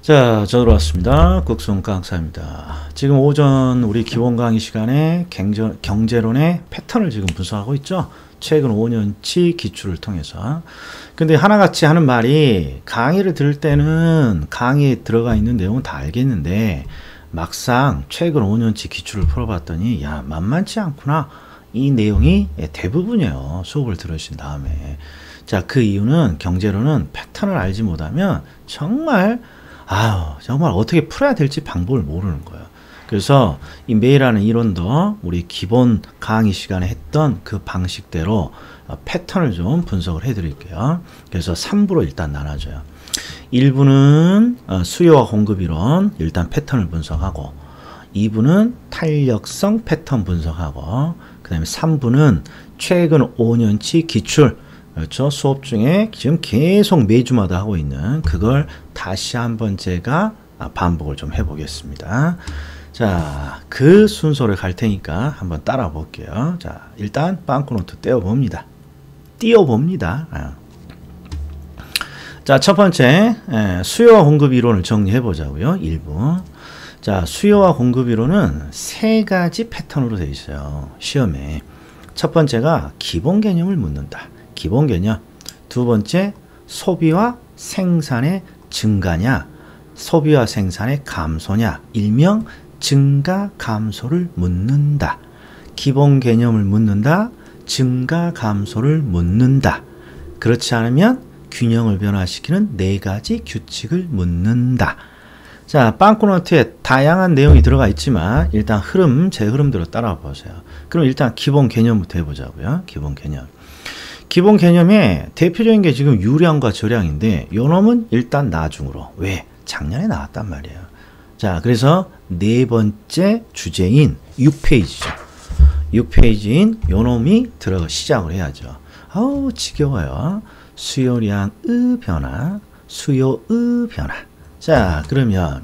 자, 저 들어왔습니다. 국수홍과 강사입니다. 지금 오전 우리 기본 강의 시간에 경제론의 패턴을 지금 분석하고 있죠. 최근 5년치 기출을 통해서. 근데 하나같이 하는 말이 강의를 들을 때는 강의에 들어가 있는 내용은 다 알겠는데 막상 최근 5년치 기출을 풀어봤더니 야, 만만치 않구나. 이 내용이 대부분이에요. 수업을 들으신 다음에. 자, 그 이유는 경제론은 패턴을 알지 못하면 정말 어떻게 풀어야 될지 방법을 모르는 거예요. 그래서 이 매일하는 이론도 우리 기본 강의 시간에 했던 그 방식대로 패턴을 좀 분석을 해드릴게요. 그래서 3부로 일단 나눠줘요. 1부는 수요와 공급 이론 일단 패턴을 분석하고 2부는 탄력성 패턴 분석하고 그 다음에 3부는 최근 5년치 기출 그렇죠. 수업 중에 지금 계속 매주마다 하고 있는 그걸 다시 한번 제가 반복을 좀 해보겠습니다. 자, 그 순서를 갈 테니까 한번 따라 볼게요. 자, 일단 빵꾸노트 띄워봅니다. 자, 첫 번째 수요와 공급 이론을 정리해 보자고요. 1부. 자, 수요와 공급 이론은 세 가지 패턴으로 되어 있어요. 시험에. 첫 번째가 기본 개념을 묻는다. 기본 개념. 두 번째, 소비와 생산의 증가냐, 소비와 생산의 감소냐, 일명 증가 감소를 묻는다. 기본 개념을 묻는다. 증가 감소를 묻는다. 그렇지 않으면 균형을 변화시키는 네 가지 규칙을 묻는다. 자, 빵꾸노트에 다양한 내용이 들어가 있지만 일단 제 흐름대로 따라와 보세요. 그럼 일단 기본 개념부터 해보자고요. 기본 개념. 기본 개념의 대표적인 게 지금 유량과 저량인데 요 놈은 일단 나중으로. 왜? 작년에 나왔단 말이에요. 자, 그래서 네 번째 주제인 6페이지죠. 6페이지인 요 놈이 시작을 해야죠. 아우 지겨워요. 수요량의 변화, 수요의 변화. 자, 그러면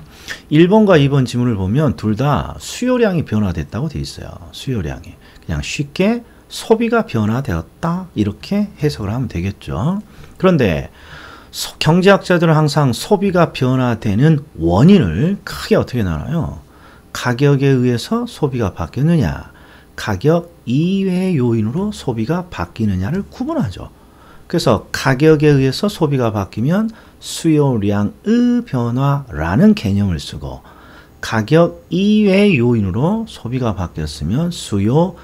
1번과 2번 지문을 보면 둘 다 수요량이 변화됐다고 돼 있어요. 수요량이. 그냥 쉽게 소비가 변화되었다 이렇게 해석을 하면 되겠죠. 그런데 경제학자들은 항상 소비가 변화되는 원인을 크게 어떻게 나눠요? 가격에 의해서 소비가 바뀌느냐, 가격 이외의 요인으로 소비가 바뀌느냐를 구분하죠. 그래서 가격에 의해서 소비가 바뀌면 수요량의 변화라는 개념을 쓰고 가격 이외의 요인으로 소비가 바뀌었으면 수요의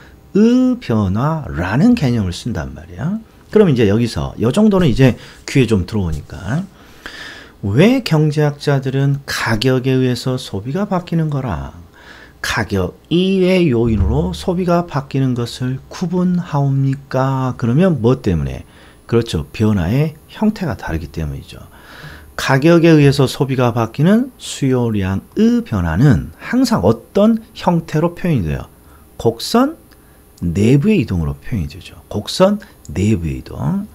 변화라는 개념을 쓴단 말이야. 그럼 이제 여기서 이 정도는 이제 귀에 좀 들어오니까 왜 경제학자들은 가격에 의해서 소비가 바뀌는 거랑 가격 이외의 요인으로 소비가 바뀌는 것을 구분하옵니까? 그러면 뭐 때문에? 그렇죠. 변화의 형태가 다르기 때문이죠. 가격에 의해서 소비가 바뀌는 수요량의 변화는 항상 어떤 형태로 표현이 돼요? 곡선 내부의 이동으로 표현이 되죠. 곡선 내부의 이동.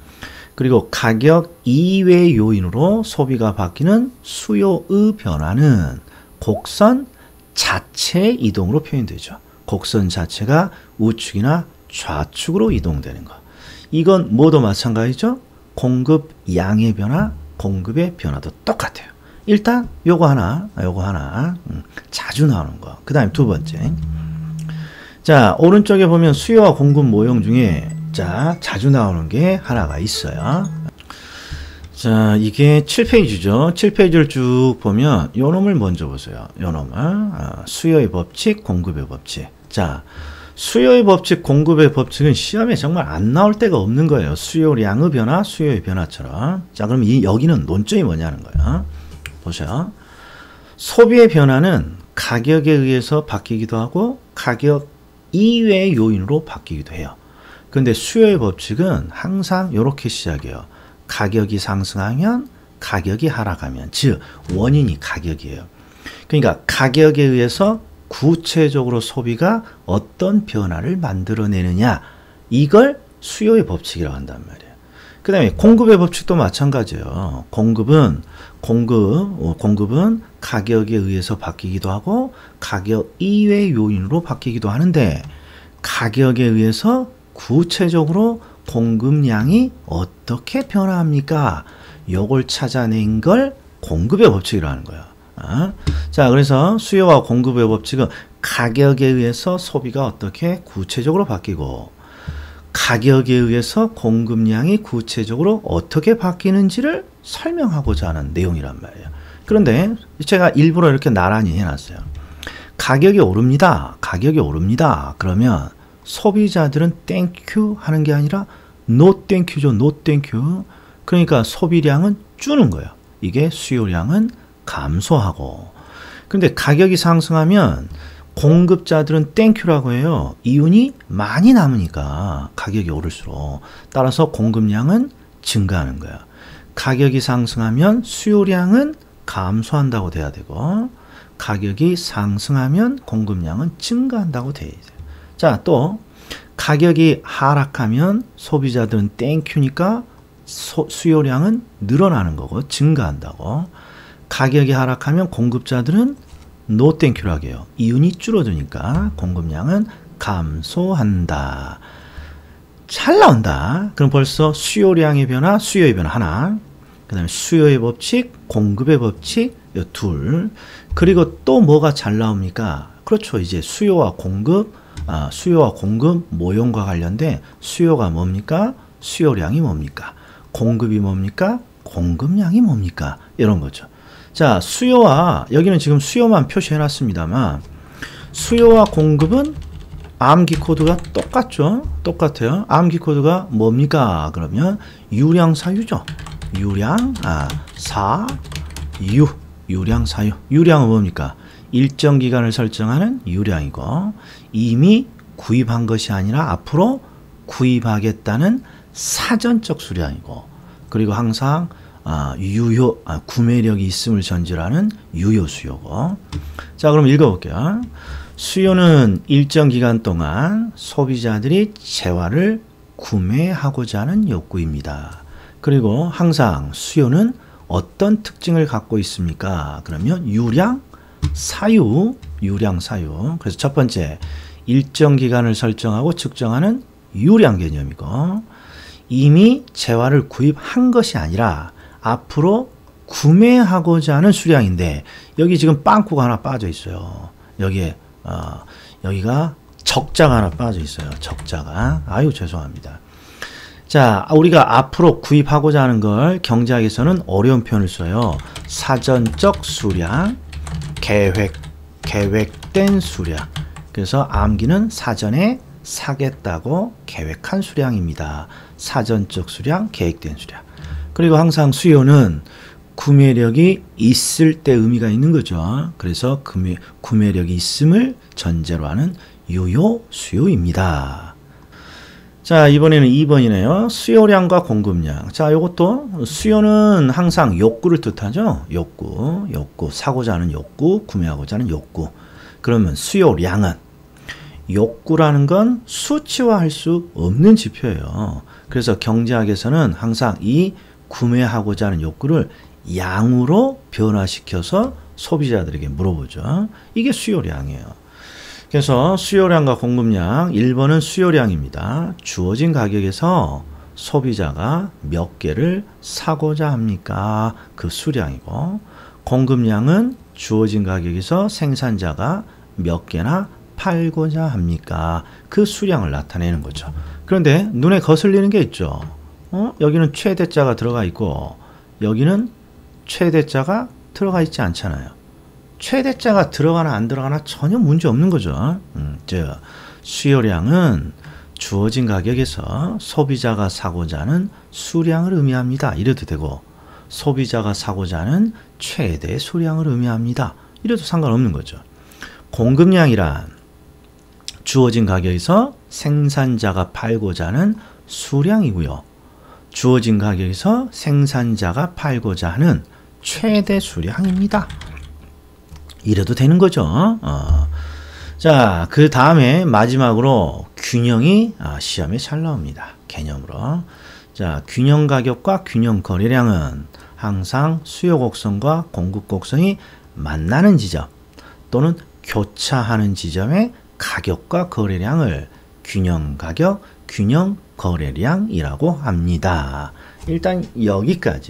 그리고 가격 이외의 요인으로 소비가 바뀌는 수요의 변화는 곡선 자체의 이동으로 표현되죠. 곡선 자체가 우측이나 좌측으로 이동되는 것. 이건 뭐도 마찬가지죠. 공급 양의 변화, 공급의 변화도 똑같아요. 일단 요거 하나 자주 나오는 거. 그 다음에 두 번째. 자, 오른쪽에 보면 수요와 공급 모형 중에 자주 나오는 게 하나가 있어요. 자, 이게 7페이지죠. 7페이지를 쭉 보면 요 놈을 먼저 보세요. 요 놈을. 수요의 법칙, 공급의 법칙. 자, 수요의 법칙, 공급의 법칙은 시험에 정말 안 나올 데가 없는 거예요. 수요량의 변화, 수요의 변화처럼. 자, 그럼 여기는 논점이 뭐냐는 거예요. 보세요. 소비의 변화는 가격에 의해서 바뀌기도 하고 가격 이외의 요인으로 바뀌기도 해요. 근데 수요의 법칙은 항상 이렇게 시작해요. 가격이 상승하면 가격이 하락하면, 즉 원인이 가격이에요. 그러니까 가격에 의해서 구체적으로 소비가 어떤 변화를 만들어내느냐, 이걸 수요의 법칙이라고 한단 말이에요. 그 다음에 공급의 법칙도 마찬가지예요. 공급은 가격에 의해서 바뀌기도 하고 가격 이외의 요인으로 바뀌기도 하는데 가격에 의해서 구체적으로 공급량이 어떻게 변화합니까? 요걸 찾아낸 걸 공급의 법칙이라는 거야. 자, 그래서 수요와 공급의 법칙은 가격에 의해서 소비가 어떻게 구체적으로 바뀌고 가격에 의해서 공급량이 구체적으로 어떻게 바뀌는지를 설명하고자 하는 내용이란 말이에요. 그런데 제가 일부러 이렇게 나란히 해놨어요. 가격이 오릅니다. 가격이 오릅니다. 그러면 소비자들은 땡큐 하는 게 아니라 노 땡큐죠. 노 땡큐. 그러니까 소비량은 주는 거예요. 이게 수요량은 감소하고. 근데 가격이 상승하면 공급자들은 땡큐라고 해요. 이윤이 많이 남으니까 가격이 오를수록. 따라서 공급량은 증가하는 거야. 가격이 상승하면 수요량은 감소한다고 돼야 되고 가격이 상승하면 공급량은 증가한다고 돼야 돼요. 자, 또 가격이 하락하면 소비자들은 땡큐니까 수요량은 늘어나는 거고 증가한다고. 가격이 하락하면 공급자들은 노 땡큐라고 해요. 이윤이 줄어드니까 공급량은 감소한다. 잘 나온다. 그럼 벌써 수요량의 변화, 수요의 변화 하나. 그 다음에 수요의 법칙, 공급의 법칙 이 둘. 그리고 또 뭐가 잘 나옵니까? 그렇죠. 이제 수요와 공급 모형과 관련된 수요가 뭡니까? 수요량이 뭡니까? 공급이 뭡니까? 공급량이 뭡니까? 이런 거죠. 자, 수요와 여기는 지금 수요만 표시해 놨습니다만 수요와 공급은 암기 코드가 똑같죠? 똑같아요. 암기 코드가 뭡니까? 그러면 유량 사유죠. 유량 사유. 유량 사유. 유량은 뭡니까? 일정 기간을 설정하는 유량이고 이미 구입한 것이 아니라 앞으로 구입하겠다는 사전적 수량이고 그리고 항상 구매력이 있음을 전제하는 유효 수요고. 자, 그럼 읽어볼게요. 수요는 일정 기간 동안 소비자들이 재화를 구매하고자 하는 욕구입니다. 그리고 항상 수요는 어떤 특징을 갖고 있습니까? 그러면 유량, 사유. 그래서 첫 번째, 일정 기간을 설정하고 측정하는 유량 개념이고 이미 재화를 구입한 것이 아니라 앞으로 구매하고자 하는 수량인데 여기 지금 빵꾸가 하나 빠져 있어요. 여기가 적자가 하나 빠져 있어요. 적자가. 아유, 죄송합니다. 자, 우리가 앞으로 구입하고자 하는 걸 경제학에서는 어려운 표현을 써요. 사전적 수량, 계획된 수량. 그래서 암기는 사전에 사겠다고 계획한 수량입니다. 사전적 수량, 계획된 수량. 그리고 항상 수요는 구매력이 있을 때 의미가 있는 거죠. 그래서 구매력이 있음을 전제로 하는 유효 수요입니다. 자, 이번에는 2번이네요. 수요량과 공급량. 자, 이것도 수요는 항상 욕구를 뜻하죠. 욕구, 사고자 하는 욕구, 구매하고자 하는 욕구. 그러면 수요량은 욕구라는 건 수치화할 수 없는 지표예요. 그래서 경제학에서는 항상 이 구매하고자 하는 욕구를 양으로 변화시켜서 소비자들에게 물어보죠. 이게 수요량이에요. 그래서 수요량과 공급량, 1번은 수요량입니다. 주어진 가격에서 소비자가 몇 개를 사고자 합니까? 그 수량이고, 공급량은 주어진 가격에서 생산자가 몇 개나 팔고자 합니까? 그 수량을 나타내는 거죠. 그런데 눈에 거슬리는 게 있죠. 여기는 최대자가 들어가 있고 여기는 최대자가 들어가 있지 않잖아요. 최대자가 들어가나 안 들어가나 전혀 문제 없는 거죠. 즉 수요량은 주어진 가격에서 소비자가 사고자 하는 수량을 의미합니다. 이래도 되고 소비자가 사고자 하는 최대 수량을 의미합니다. 이래도 상관없는 거죠. 공급량이란 주어진 가격에서 생산자가 팔고자 하는 수량이고요. 주어진 가격에서 생산자가 팔고자 하는 최대 수량입니다. 이래도 되는 거죠. 자, 그 다음에 마지막으로 균형이 시험에 잘 나옵니다. 개념으로. 자, 균형 가격과 균형 거래량은 항상 수요 곡선과 공급 곡선이 만나는 지점 또는 교차하는 지점의 가격과 거래량을 균형 가격, 균형 거래량이라고 합니다. 일단 여기까지가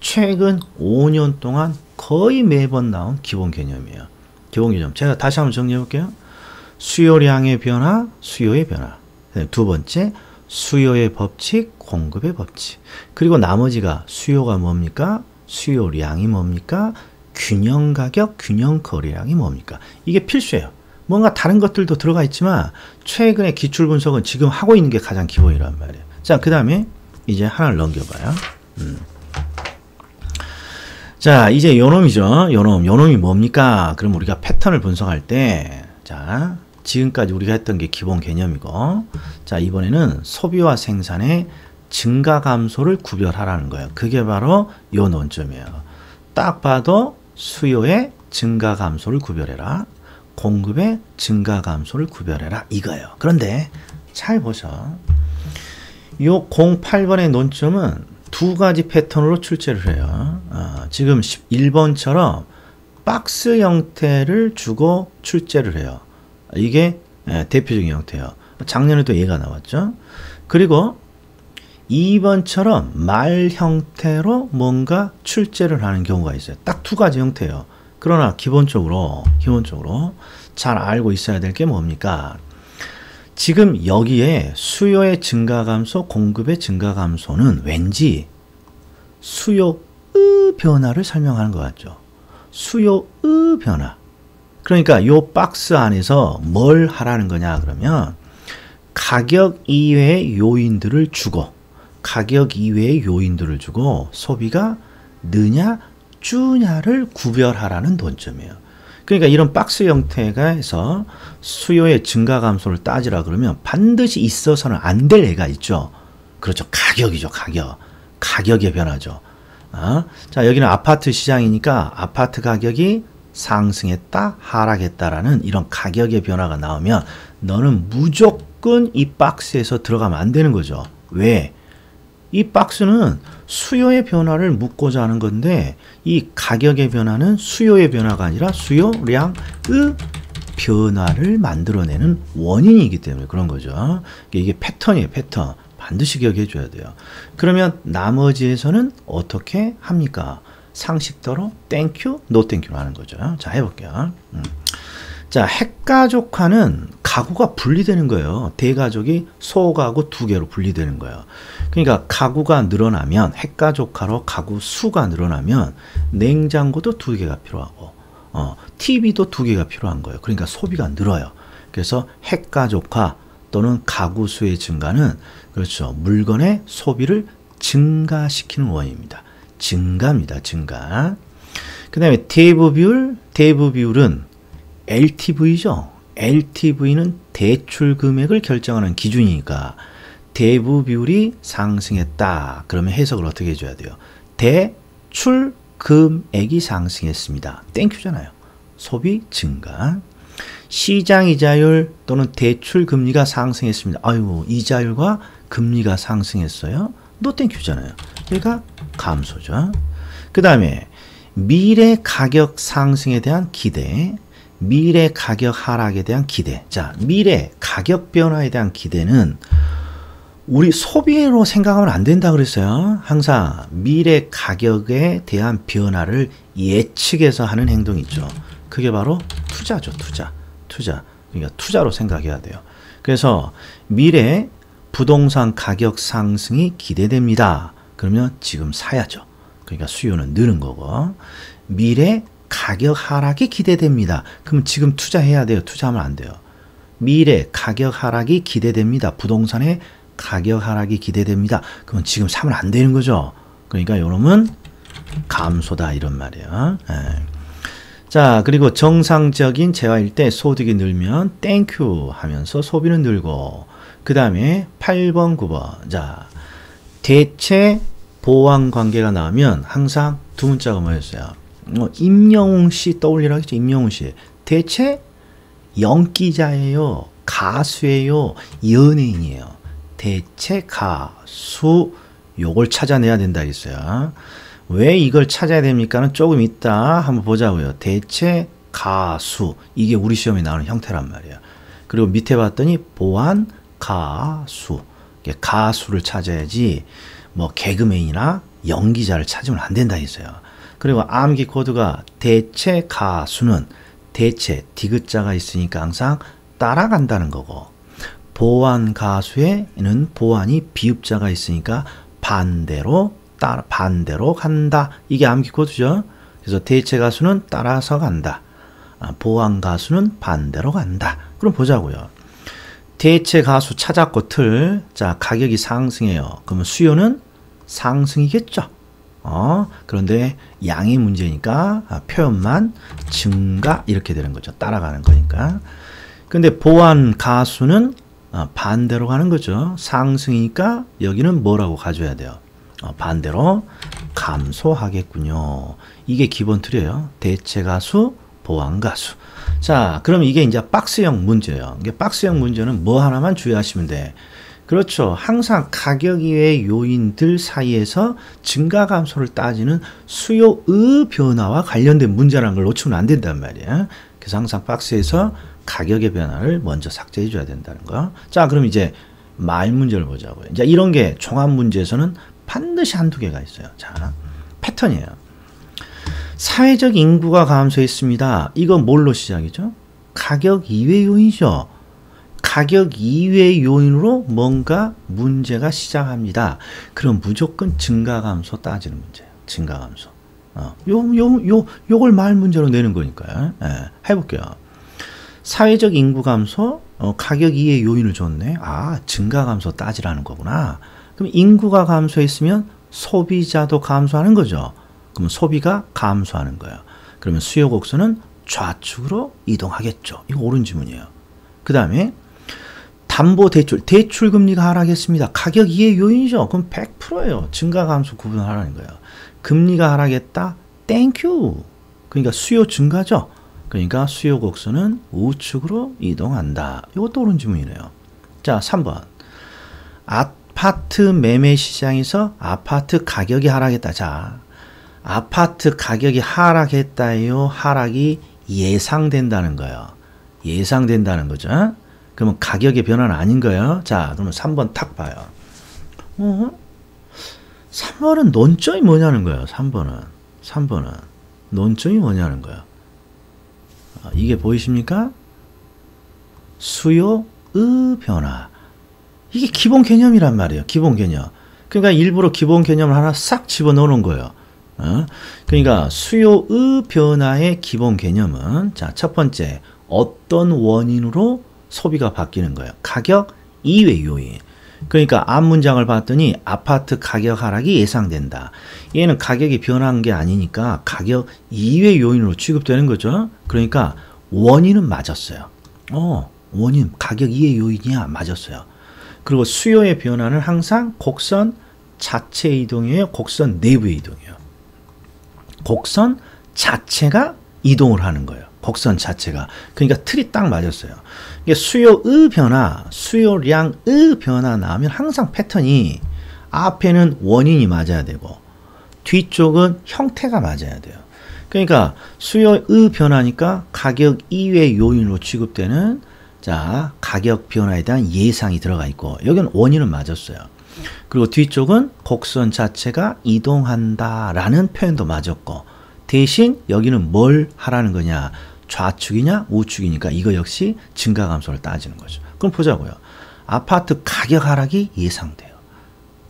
최근 5년 동안 거의 매번 나온 기본 개념이에요. 기본 개념. 제가 다시 한번 정리해 볼게요. 수요량의 변화, 수요의 변화. 두 번째, 수요의 법칙, 공급의 법칙. 그리고 나머지가 수요가 뭡니까? 수요량이 뭡니까? 균형 가격, 균형 거래량이 뭡니까? 이게 필수예요. 뭔가 다른 것들도 들어가 있지만 최근의 기출 분석은 지금 하고 있는 게 가장 기본이란 말이에요. 자, 그 다음에 이제 하나를 넘겨봐요. 자, 이제 요놈이죠. 요놈이 뭡니까? 그럼 우리가 패턴을 분석할 때, 자, 지금까지 우리가 했던 게 기본 개념이고, 자, 이번에는 소비와 생산의 증가 감소를 구별하라는 거예요. 그게 바로 요 논점이에요. 딱 봐도 수요의 증가 감소를 구별해라. 공급의 증가 감소를 구별해라. 이거예요. 그런데 잘 보셔. 요 08번의 논점은 두 가지 패턴으로 출제를 해요. 지금 1번처럼 박스 형태를 주고 출제를 해요. 이게 대표적인 형태예요. 작년에도 얘가 나왔죠. 그리고 2번처럼 말 형태로 뭔가 출제를 하는 경우가 있어요. 딱 두 가지 형태예요. 그러나 기본적으로 잘 알고 있어야 될 게 뭡니까? 지금 여기에 수요의 증가 감소, 공급의 증가 감소는 왠지 수요의 변화를 설명하는 것 같죠. 수요의 변화. 그러니까 요 박스 안에서 뭘 하라는 거냐 그러면 가격 이외의 요인들을 주고 소비가 느냐 주냐를 구별하라는 논점이에요. 그러니까 이런 박스 형태가 해서 수요의 증가 감소를 따지라 그러면 반드시 있어서는 안 될 애가 있죠. 그렇죠. 가격이죠. 가격의 변화죠. 자, 여기는 아파트 시장이니까 아파트 가격이 상승했다, 하락했다라는 이런 가격의 변화가 나오면 너는 무조건 이 박스에서 들어가면 안 되는 거죠. 왜? 이 박스는 수요의 변화를 묻고자 하는 건데 이 가격의 변화는 수요의 변화가 아니라 수요량의 변화를 만들어내는 원인이기 때문에 그런 거죠. 이게 패턴이에요. 패턴. 반드시 기억해 줘야 돼요. 그러면 나머지에서는 어떻게 합니까? 상식대로 땡큐, 노 땡큐로 하는 거죠. 자, 해볼게요. 자, 핵가족화는 가구가 분리되는 거예요. 대가족이 소가구 두 개로 분리되는 거예요. 그러니까 가구가 늘어나면 핵가족화로 가구 수가 늘어나면 냉장고도 두 개가 필요하고 TV도 두 개가 필요한 거예요. 그러니까 소비가 늘어요. 그래서 핵가족화 또는 가구 수의 증가는 그렇죠. 물건의 소비를 증가시키는 원인입니다. 증가입니다. 증가. 그 다음에 대부 비율은 LTV죠. LTV는 대출 금액을 결정하는 기준이니까 대부 비율이 상승했다. 그러면 해석을 어떻게 해줘야 돼요? 대출 금액이 상승했습니다. 땡큐잖아요. 소비 증가. 시장 이자율 또는 대출 금리가 상승했습니다. 아이고, 이자율과 금리가 상승했어요. 노 땡큐잖아요. 그러니까 감소죠. 그 다음에 미래 가격 상승에 대한 기대, 미래 가격 하락에 대한 기대. 자, 미래 가격 변화에 대한 기대는 우리 소비로 생각하면 안 된다 그랬어요. 항상 미래 가격에 대한 변화를 예측해서 하는 행동이 있죠. 그게 바로 투자죠. 투자. 그러니까 투자로 생각해야 돼요. 그래서 미래 부동산 가격 상승이 기대됩니다. 그러면 지금 사야죠. 그러니까 수요는 느는 거고. 미래 가격 하락이 기대됩니다. 그럼 지금 투자해야 돼요. 투자하면 안 돼요. 미래 가격 하락이 기대됩니다. 부동산의 가격 하락이 기대됩니다. 그럼 지금 사면 안 되는 거죠. 그러니까 이놈은 감소다 이런 말이에요. 자, 그리고 정상적인 재화일 때 소득이 늘면 땡큐 하면서 소비는 늘고, 그 다음에 8번, 9번. 자, 대체 보완 관계가 나오면 항상 두 문자가 뭐였어요? 임영웅 씨 떠올리라 했죠. 임영웅 씨. 대체 연기자예요? 가수예요? 연예인이에요? 대체 가수, 요걸 찾아내야 된다 했어요. 왜 이걸 찾아야 됩니까는 조금 이따 한번 보자고요. 대체 가수. 이게 우리 시험에 나오는 형태란 말이에요. 그리고 밑에 봤더니 보안 가수. 가수를 찾아야지 뭐 개그맨이나 연기자를 찾으면 안 된다 했어요. 그리고 암기 코드가 대체 가수는 대체 디귿자가 있으니까 항상 따라간다는 거고, 보안 가수에는 보안이 비읍자가 있으니까 반대로 간다. 이게 암기 코드죠. 그래서 대체 가수는 따라서 간다. 보안 가수는 반대로 간다. 그럼 보자고요. 대체 가수 찾았고 틀. 자, 가격이 상승해요. 그러면 수요는 상승이겠죠. 그런데 양의 문제니까 표현만 증가 이렇게 되는 거죠. 따라가는 거니까. 근데 보안 가수는 반대로 가는 거죠. 상승이니까 여기는 뭐라고 가져야 돼요? 반대로 감소하겠군요. 이게 기본 틀이에요. 대체 가수, 보안 가수. 자, 그럼 이게 이제 박스형 문제예요. 이게 박스형 문제는 뭐 하나만 주의하시면 돼. 그렇죠. 항상 가격 이외의 요인들 사이에서 증가 감소를 따지는 수요의 변화와 관련된 문제라는 걸 놓치면 안 된단 말이야. 그래서 항상 박스에서 가격의 변화를 먼저 삭제해 줘야 된다는 거. 자, 그럼 이제 말 문제를 보자고요. 이제 이런 게 종합 문제에서는 반드시 한두 개가 있어요. 자, 패턴이에요. 사회적 인구가 감소했습니다. 이거 뭘로 시작이죠? 가격 이외 요인이죠. 가격 이외 요인으로 뭔가 문제가 시작합니다. 그럼 무조건 증가 감소 따지는 문제예요. 증가 감소. 요걸 말 문제로 내는 거니까요. 해볼게요. 사회적 인구 감소, 가격 이외 요인을 줬네. 증가 감소 따지라는 거구나. 그럼 인구가 감소했으면 소비자도 감소하는 거죠. 그러면 소비가 감소하는 거예요. 그러면 수요 곡선은 좌측으로 이동하겠죠. 이거 옳은 지문이에요. 그 다음에 담보대출, 대출금리가 하락했습니다. 가격 이해 요인이죠. 그럼 100%예요. 증가 감소 구분하라는 거예요. 금리가 하락했다. 땡큐. 그러니까 수요 증가죠. 그러니까 수요 곡선은 우측으로 이동한다. 이것도 옳은 지문이네요. 자, 3번. 아파트 매매 시장에서 아파트 가격이 하락했다. 자, 아파트 가격이 하락했다요. 하락이 예상된다는 거예요. 예상된다는 거죠. 그러면 가격의 변화는 아닌 거예요. 자, 그러면 3번 탁 봐요. 3번은 논점이 뭐냐는 거예요. 3번은 논점이 뭐냐는 거예요. 이게 보이십니까? 수요의 변화. 이게 기본 개념이란 말이에요. 기본 개념. 그러니까 일부러 기본 개념을 하나 싹 집어넣는 거예요. 그러니까 수요의 변화의 기본 개념은, 자, 첫 번째, 어떤 원인으로 소비가 바뀌는 거예요. 가격 이외 요인. 그러니까 앞 문장을 봤더니 아파트 가격 하락이 예상된다. 얘는 가격이 변한 게 아니니까 가격 이외 요인으로 취급되는 거죠. 그러니까 원인은 맞았어요. 원인, 가격 이외 요인이야. 맞았어요. 그리고 수요의 변화는 항상 곡선 자체 이동이에요. 곡선 내부의 이동이에요. 곡선 자체가 이동을 하는 거예요. 곡선 자체가. 그러니까 틀이 딱 맞았어요. 이게 수요의 변화, 수요량의 변화 나오면 항상 패턴이 앞에는 원인이 맞아야 되고 뒤쪽은 형태가 맞아야 돼요. 그러니까 수요의 변화니까 가격 이외 요인으로 취급되는, 자, 가격 변화에 대한 예상이 들어가 있고 여기는 원인은 맞았어요. 그리고 뒤쪽은 곡선 자체가 이동한다라는 표현도 맞았고, 대신 여기는 뭘 하라는 거냐? 좌측이냐 우측이니까 이거 역시 증가 감소를 따지는 거죠. 그럼 보자고요. 아파트 가격 하락이 예상돼요.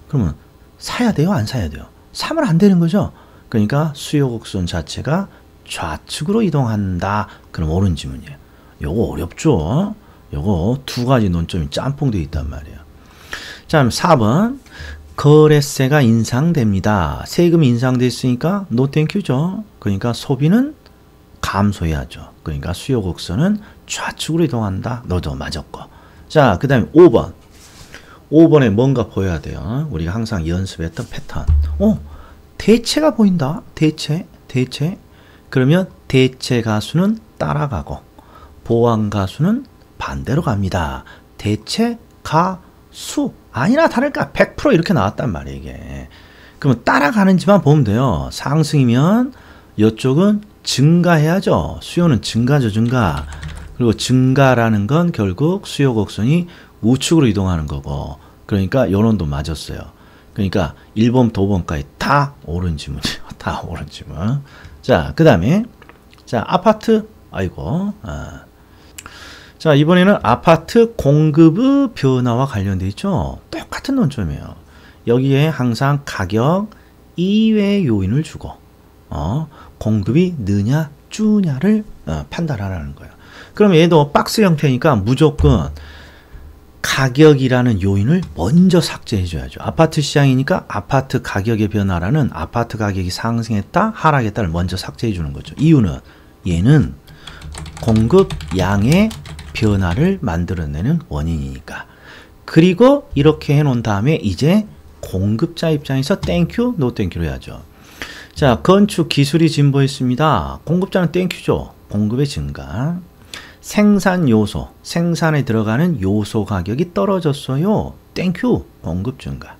그러면 사야 돼요? 안 사야 돼요? 사면 안 되는 거죠. 그러니까 수요 곡선 자체가 좌측으로 이동한다. 그럼 옳은 지문이에요. 요거 어렵죠? 요거 두 가지 논점이 짬뽕되어 있단 말이에요. 자, 4번. 거래세가 인상됩니다. 세금이 인상됐으니까 노땡큐죠. 그러니까 소비는 감소해야죠. 그러니까 수요 곡선은 좌측으로 이동한다. 너도 맞았고. 자, 그 다음에 5번. 5번에 뭔가 보여야 돼요. 우리가 항상 연습했던 패턴. 대체가 보인다. 대체. 그러면 대체 가수는 따라가고 보완 가수는 반대로 갑니다. 대체 가수. 아니나 다를까 100% 이렇게 나왔단 말이에요. 이게. 그러면 따라가는지만 보면 돼요. 상승이면 이쪽은 증가해야죠. 수요는 증가죠, 증가. 그리고 증가라는 건 결국 수요 곡선이 우측으로 이동하는 거고, 그러니까 요런도 맞았어요. 그러니까 1번부터 5번까지 다 옳은 지문이에요. 다 옳은 지문. 자, 그 다음에 자, 아파트, 아이고, 자, 이번에는 아파트 공급의 변화와 관련돼 있죠. 똑같은 논점이에요. 여기에 항상 가격 이외의 요인을 주고 공급이 느냐 주냐를 판단하라는 거예요. 그럼 얘도 박스 형태니까 무조건 가격이라는 요인을 먼저 삭제해 줘야죠. 아파트 시장이니까 아파트 가격의 변화라는 아파트 가격이 상승했다 하락했다를 먼저 삭제해 주는 거죠. 이유는 얘는 공급 양의 변화를 만들어내는 원인이니까. 그리고 이렇게 해놓은 다음에 이제 공급자 입장에서 땡큐, 노 땡큐로 해야죠. 자, 건축 기술이 진보했습니다. 공급자는 땡큐죠. 공급의 증가. 생산 요소, 생산에 들어가는 요소 가격이 떨어졌어요. 땡큐, 공급 증가.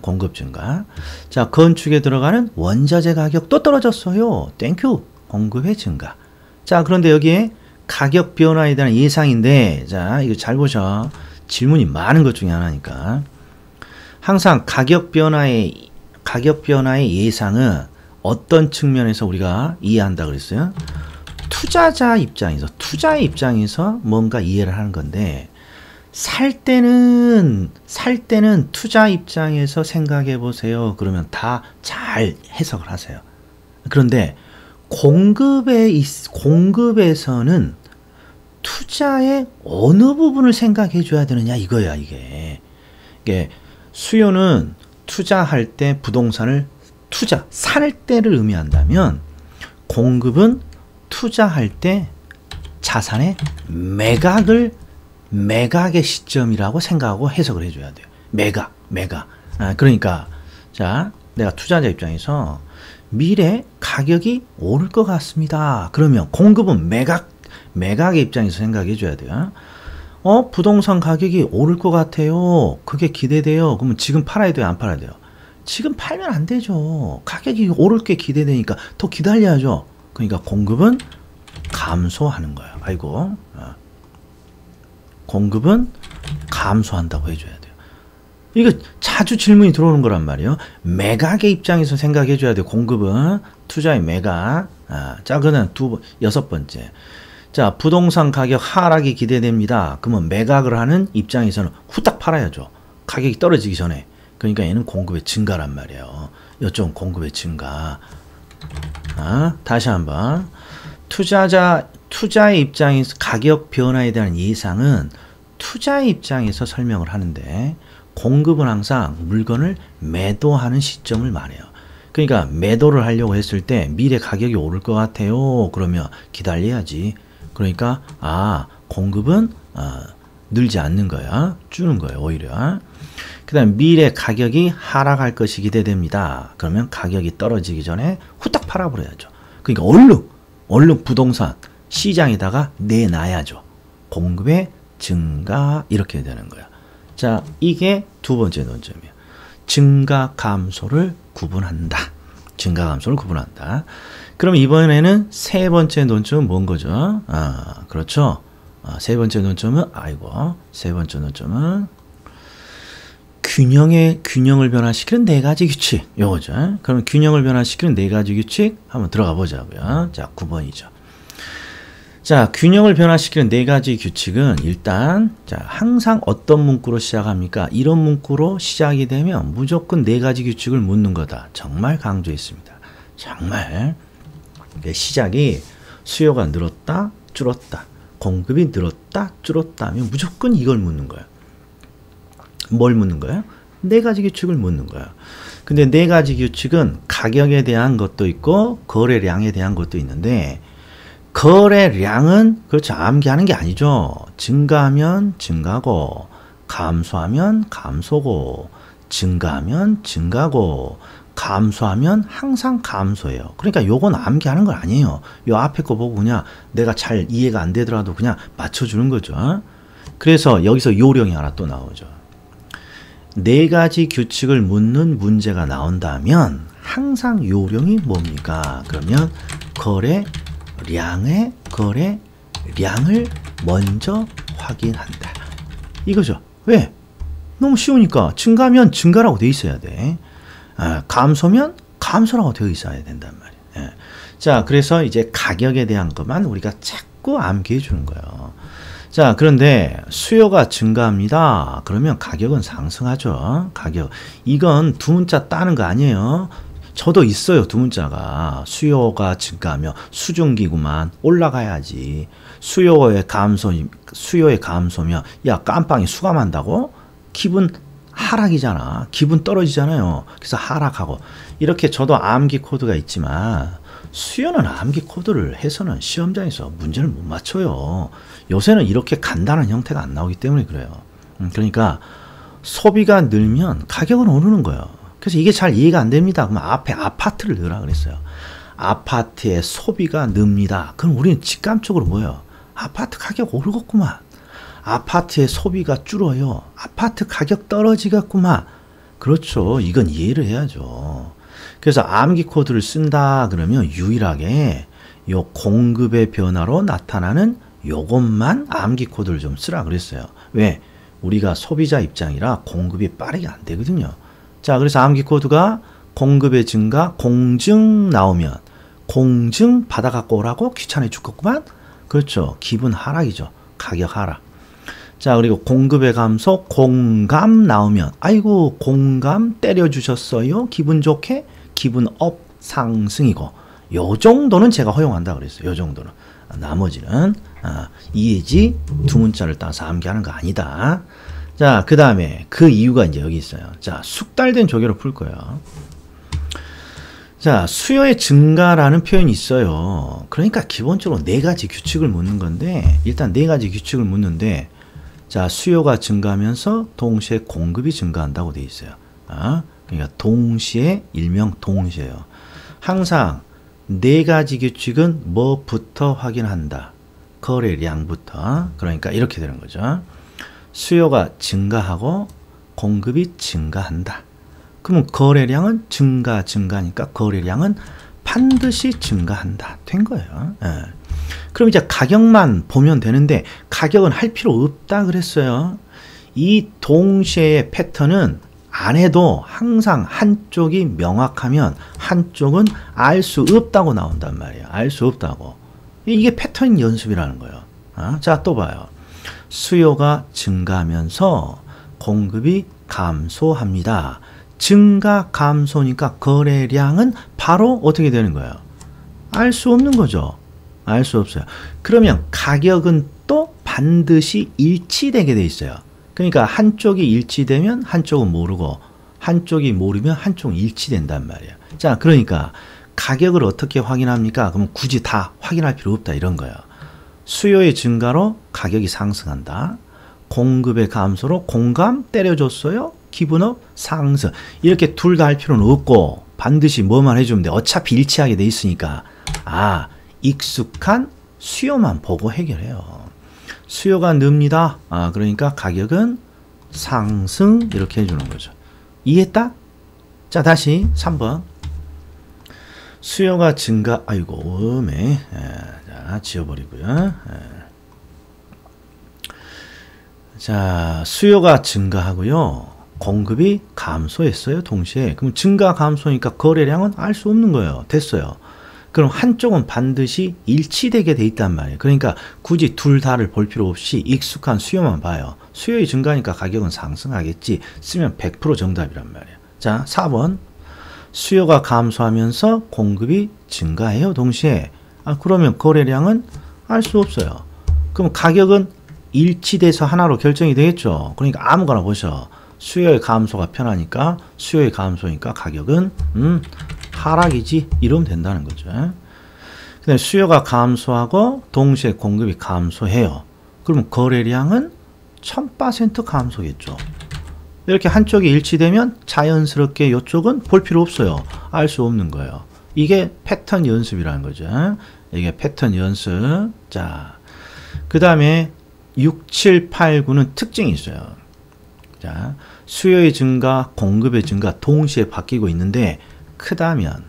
공급 증가. 자, 건축에 들어가는 원자재 가격도 떨어졌어요. 땡큐, 공급의 증가. 자, 그런데 여기에 가격 변화에 대한 예상인데, 자, 이거 잘 보셔. 질문이 많은 것 중에 하나니까. 항상 가격 변화의 예상은 어떤 측면에서 우리가 이해한다 그랬어요? 투자자의 입장에서 뭔가 이해를 하는 건데, 살 때는 투자 입장에서 생각해 보세요. 그러면 다 잘 해석을 하세요. 그런데 공급에서는 투자의 어느 부분을 생각해 줘야 되느냐 이거야, 이게 수요는 투자할 때 부동산을 살 때를 의미한다면, 공급은 투자할 때 자산의 매각의 시점이라고 생각하고 해석을 해줘야 돼요. 매각. 그러니까 자, 내가 투자자 입장에서 미래 가격이 오를 것 같습니다. 그러면 공급은 매각의 입장에서 생각해 줘야 돼요. 부동산 가격이 오를 것 같아요. 그게 기대돼요. 그러면 지금 팔아야 돼요, 안 팔아야 돼요? 지금 팔면 안 되죠. 가격이 오를 게 기대되니까 더 기다려야죠. 그러니까 공급은 감소하는 거예요. 아이고, 공급은 감소한다고 해줘야 돼요. 이거 자주 질문이 들어오는 거란 말이에요. 매각의 입장에서 생각해 줘야 돼요. 공급은 투자의 매각. 자, 그러면 6번째. 자, 부동산 가격 하락이 기대됩니다. 그러면 매각을 하는 입장에서는 후딱 팔아야죠. 가격이 떨어지기 전에. 그러니까 얘는 공급의 증가란 말이에요. 이쪽은 공급의 증가. 다시 한번. 투자의 입장에서 가격 변화에 대한 예상은 투자의 입장에서 설명을 하는데, 공급은 항상 물건을 매도하는 시점을 말해요. 그러니까 매도를 하려고 했을 때 미래 가격이 오를 것 같아요. 그러면 기다려야지. 그러니까 공급은 늘지 않는 거야. 주는 거예요, 오히려. 그 다음 미래 가격이 하락할 것이 기대됩니다. 그러면 가격이 떨어지기 전에 후딱 팔아버려야죠. 그러니까 얼른 부동산 시장에다가 내놔야죠. 공급의 증가, 이렇게 되는 거야. 자, 이게 두 번째 논점이에요. 증가 감소를 구분한다. 그럼 이번에는 세 번째 논점은 뭔 거죠? 그렇죠. 세 번째 논점은 균형을 변화시키는 네 가지 규칙. 요거죠. 그럼 균형을 변화시키는 네 가지 규칙 한번 들어가 보자고요. 자, 9번이죠. 자, 균형을 변화시키는 네 가지 규칙은 일단, 자, 항상 어떤 문구로 시작합니까? 이런 문구로 시작이 되면 무조건 네 가지 규칙을 묻는 거다. 정말 강조했습니다. 정말. 시작이 수요가 늘었다, 줄었다. 공급이 늘었다, 줄었다 하면 무조건 이걸 묻는 거야. 뭘 묻는 거야? 네 가지 규칙을 묻는 거야. 근데 네 가지 규칙은 가격에 대한 것도 있고 거래량에 대한 것도 있는데, 거래량은 그렇죠, 암기하는 게 아니죠. 증가하면 증가고, 감소하면 감소고, 증가하면 증가고, 감소하면 항상 감소해요. 그러니까 요건 암기하는 건 아니에요. 요 앞에 거 보고 그냥 내가 잘 이해가 안 되더라도 그냥 맞춰주는 거죠. 그래서 여기서 요령이 하나 또 나오죠. 네 가지 규칙을 묻는 문제가 나온다면 항상 요령이 뭡니까? 그러면 거래량을 먼저 확인한다. 이거죠. 왜? 너무 쉬우니까 증가면 증가라고 돼 있어야 돼. 감소면 감소라고 되어 있어야 된단 말이에요. 자, 그래서 이제 가격에 대한 것만 우리가 자꾸 암기해 주는 거예요. 자, 그런데 수요가 증가합니다. 그러면 가격은 상승하죠. 가격. 이건 두 문자 따는 거 아니에요. 저도 있어요. 두 문자가. 수요가 증가하면 수증기구만 올라가야지. 수요의 감소면 야, 깜빵이 수감한다고? 기분 하락이잖아. 기분 떨어지잖아요. 그래서 하락하고. 이렇게 저도 암기 코드가 있지만 수요는 암기 코드를 해서는 시험장에서 문제를 못 맞춰요. 요새는 이렇게 간단한 형태가 안 나오기 때문에 그래요. 그러니까 소비가 늘면 가격은 오르는 거예요. 그래서 이게 잘 이해가 안 됩니다. 그럼 앞에 아파트를 넣으라 그랬어요. 아파트의 소비가 늡니다. 그럼 우리는 직감적으로 뭐예요? 아파트 가격 오르겠구만. 아파트의 소비가 줄어요. 아파트 가격 떨어지겠구만. 그렇죠. 이건 이해를 해야죠. 그래서 암기 코드를 쓴다 그러면 유일하게 요 공급의 변화로 나타나는 요것만 암기 코드를 좀 쓰라 그랬어요. 왜? 우리가 소비자 입장이라 공급이 빠르게 안 되거든요. 자, 그래서 암기 코드가 공급의 증가, 공증 나오면 공증 받아 갖고 오라고 귀찮아 죽겠구만. 그렇죠. 기분 하락이죠. 가격 하락. 자, 그리고 공급의 감소, 공감 나오면 아이고 공감 때려주셨어요. 기분 좋게 기분 업 상승이고 요 정도는 제가 허용한다 그랬어요. 요 정도는. 나머지는 이해지 두 문자를 따서 암기하는 거 아니다. 자, 그 다음에 그 이유가 이제 여기 있어요. 자, 숙달된 조개로 풀 거예요. 자, 수요의 증가라는 표현이 있어요. 그러니까 기본적으로 네 가지 규칙을 묻는 건데 일단 네 가지 규칙을 묻는데 자, 수요가 증가하면서 동시에 공급이 증가한다고 돼 있어요. 그러니까 동시에 일명 동시에요. 항상 네 가지 규칙은 뭐부터 확인한다. 거래량부터. 그러니까 이렇게 되는 거죠. 수요가 증가하고 공급이 증가한다. 그러면 거래량은 증가니까 거래량은 반드시 증가한다. 된 거예요. 그럼 이제 가격만 보면 되는데 가격은 할 필요 없다 그랬어요. 이 동시에의 패턴은 안 해도 항상 한쪽이 명확하면 한쪽은 알 수 없다고 나온단 말이에요. 알 수 없다고. 이게 패턴 연습이라는 거예요. 자, 또 봐요. 수요가 증가하면서 공급이 감소합니다. 증가 감소니까 거래량은 바로 어떻게 되는 거예요? 알 수 없는 거죠. 알 수 없어요. 그러면 가격은 또 반드시 일치되게 돼 있어요. 그러니까 한쪽이 일치되면 한쪽은 모르고 한쪽이 모르면 한쪽은 일치된단 말이에요. 자, 그러니까 가격을 어떻게 확인합니까? 그럼 굳이 다 확인할 필요 없다 이런 거예요. 수요의 증가로 가격이 상승한다. 공급의 감소로 공감 때려줬어요. 기분업 상승. 이렇게 둘 다 할 필요는 없고 반드시 뭐만 해주면 돼. 어차피 일치하게 돼 있으니까 익숙한 수요만 보고 해결해요. 수요가 늡니다. 그러니까 가격은 상승 이렇게 해주는 거죠. 이해했다? 자, 다시 3번. 수요가 증가, 아이고, 음에. 자, 지워버리고요. 자, 수요가 증가하고요. 공급이 감소했어요. 동시에. 그럼 증가, 감소니까 거래량은 알 수 없는 거예요. 됐어요. 그럼 한쪽은 반드시 일치되게 돼 있단 말이에요. 그러니까 굳이 둘 다를 볼 필요 없이 익숙한 수요만 봐요. 수요의 증가니까 가격은 상승하겠지. 쓰면 100% 정답이란 말이에요. 자, 4번. 수요가 감소하면서 공급이 증가해요. 동시에. 그러면 거래량은 알 수 없어요. 그럼 가격은 일치돼서 하나로 결정이 되겠죠. 그러니까 아무거나 보셔. 수요의 감소가 편하니까 수요의 감소니까 가격은 하락이지 이러면 된다는 거죠. 근데 수요가 감소하고 동시에 공급이 감소해요. 그러면 거래량은 1000% 감소겠죠. 이렇게 한쪽이 일치되면 자연스럽게 이쪽은 볼 필요 없어요. 알 수 없는 거예요. 이게 패턴 연습이라는 거죠. 이게 패턴 연습. 자, 그 다음에 6, 7, 8, 9는 특징이 있어요. 자, 수요의 증가, 공급의 증가 동시에 바뀌고 있는데 크다면,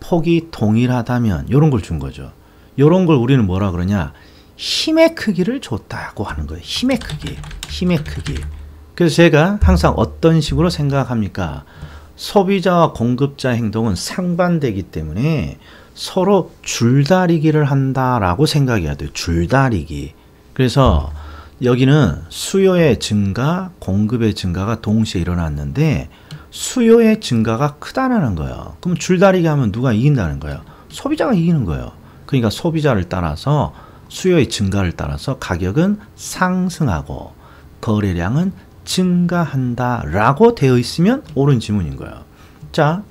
폭이 동일하다면 이런 걸 준 거죠. 이런 걸 우리는 뭐라 그러냐? 힘의 크기를 줬다고 하는 거예요. 힘의 크기. 그래서 제가 항상 어떤 식으로 생각합니까? 소비자와 공급자 행동은 상반되기 때문에 서로 줄다리기를 한다라고 생각해야 돼요. 줄다리기. 그래서 여기는 수요의 증가, 공급의 증가가 동시에 일어났는데 수요의 증가가 크다라는 거예요. 그럼 줄다리기 하면 누가 이긴다는 거예요? 소비자가 이기는 거예요. 그러니까 소비자를 따라서 수요의 증가를 따라서 가격은 상승하고 거래량은 증가한다 라고 되어 있으면 옳은 지문인 거예요. 자,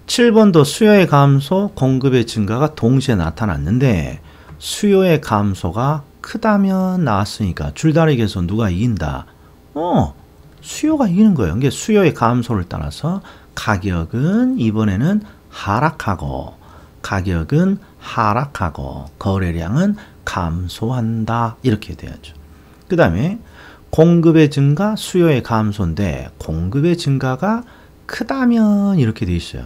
7번도 수요의 감소, 공급의 증가가 동시에 나타났는데 수요의 감소가 크다면 나왔으니까 줄다리기에서 누가 이긴다? 수요가 이기는 거예요. 그러니까 수요의 감소를 따라서 가격은 이번에는 하락하고 거래량은 감소한다. 이렇게 돼야죠. 그 다음에 공급의 증가, 수요의 감소인데 공급의 증가가 크다면 이렇게 돼 있어요.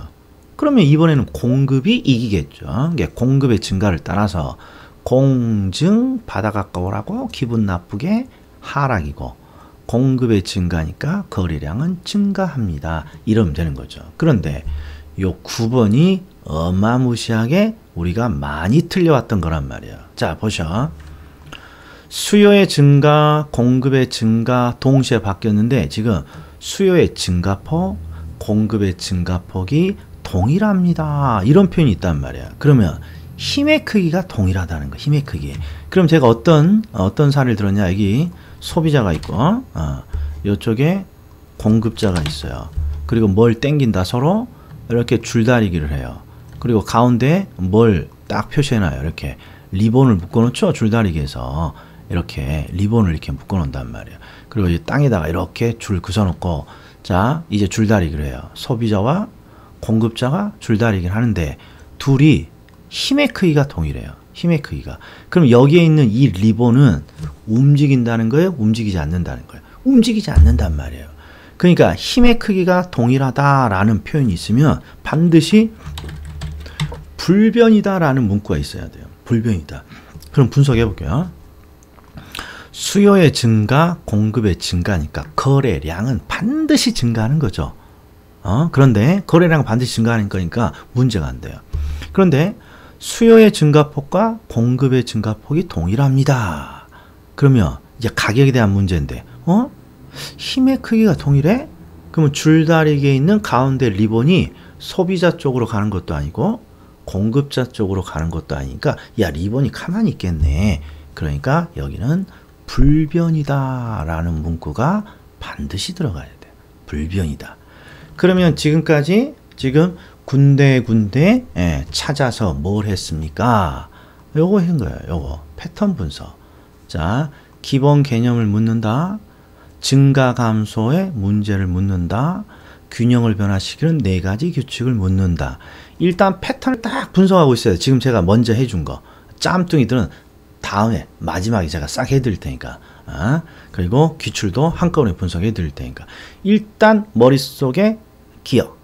그러면 이번에는 공급이 이기겠죠. 그러니까 공급의 증가를 따라서 공증 바다 가까우라고 기분 나쁘게 하락이고 공급의 증가니까 거래량은 증가합니다. 이러면 되는 거죠. 그런데 요 9번이 어마무시하게 우리가 많이 틀려왔던 거란 말이에요. 자, 보셔. 수요의 증가, 공급의 증가 동시에 바뀌었는데 지금 수요의 증가폭, 공급의 증가폭이 동일합니다. 이런 표현이 있단 말이에요. 그러면 힘의 크기가 동일하다는 거. 힘의 크기. 그럼 제가 어떤 사례를 들었냐? 여기 소비자가 있고 이쪽에 공급자가 있어요. 그리고 뭘 땡긴다. 서로 이렇게 줄다리기를 해요. 그리고 가운데 뭘 딱 표시해놔요. 이렇게 리본을 묶어놓죠. 줄다리기에서 이렇게 리본을 이렇게 묶어놓는단 말이에요. 그리고 이 땅에다가 이렇게 줄 그어놓고 자 이제 줄다리기를 해요. 소비자와 공급자가 줄다리기를 하는데 둘이 힘의 크기가 동일해요. 힘의 크기가. 그럼 여기에 있는 이 리본은 움직인다는 거예요? 움직이지 않는다는 거예요? 움직이지 않는단 말이에요. 그러니까 힘의 크기가 동일하다라는 표현이 있으면 반드시 불변이다라는 문구가 있어야 돼요. 불변이다. 그럼 분석해 볼게요. 수요의 증가, 공급의 증가니까 거래량은 반드시 증가하는 거죠. 그런데 거래량은 반드시 증가하는 거니까 문제가 안 돼요. 그런데 수요의 증가폭과 공급의 증가폭이 동일합니다. 그러면 이제 가격에 대한 문제인데, 힘의 크기가 동일해? 그러면 줄다리기에 있는 가운데 리본이 소비자 쪽으로 가는 것도 아니고 공급자 쪽으로 가는 것도 아니니까 야 리본이 가만히 있겠네. 그러니까 여기는 불변이다 라는 문구가 반드시 들어가야 돼요. 불변이다. 그러면 지금까지 지금 군데 찾아서 뭘 했습니까? 요거 한 거예요. 요거 패턴 분석. 자, 기본 개념을 묻는다. 증가 감소의 문제를 묻는다. 균형을 변화시키는 4가지 규칙을 묻는다. 일단 패턴을 딱 분석하고 있어요. 지금 제가 먼저 해준 거. 짬뚱이들은 다음에 마지막에 제가 싹 해드릴 테니까. 그리고 기출도 한꺼번에 분석해 드릴 테니까. 일단 머릿속에 기억.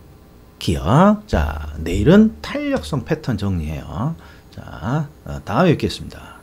자, 내일은 탄력성 패턴 정리해요. 자, 다음에 뵙겠습니다.